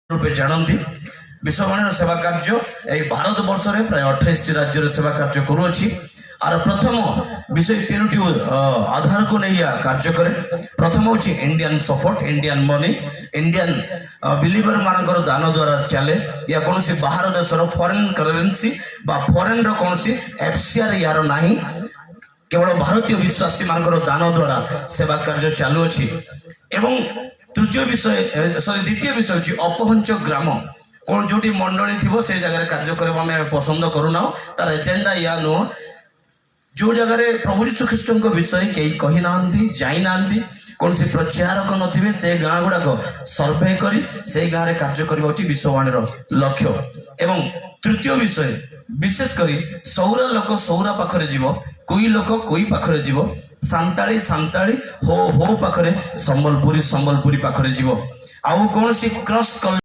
रूपे जानती विश्ववाणी सेवा कार्य ए भारत वर्ष में प्राय 28 राज्य सेवा कार्य करुच्छी आर प्रथम विषय 3टी आधार को नहीं कार्य करे। प्रथम हूँ Indian support Indian money Indian believer मानकर दान द्वारा चले या कौन सी बाहर देशर फॉरेन करेंसी बा फॉरेन कौन सी एफसीआर यार नहीं केवल भारतीय विश्वासी मानकर दान द्वारा सेवा कार्य चालुअछि। एवं तृतीय विषय द्वितीय विषय हूँ अपहंच ग्राम कौन जो मंडली थी से जगह कार्य करने पसंद करूना तार एजेंडा या नुह जो जगह प्रभु यीशु ख्रीष्ट विषय कई कही ना जाई ना कौन सी प्रचारक नथिबे से गाँ गुड़ाक सर्वे करी से गाँव में कार्य करवा विश्ववाणी लक्ष्य। एवं तृतीय विषय विशेष करी सौरा लोक सौरा पाखरे जीव कोई लोक कोई पाखरे जीव सांताली सांताली हो हो पाखरे संबलपुरी संबलपुरी पाखरे जीव आउ कौन सी क्रॉस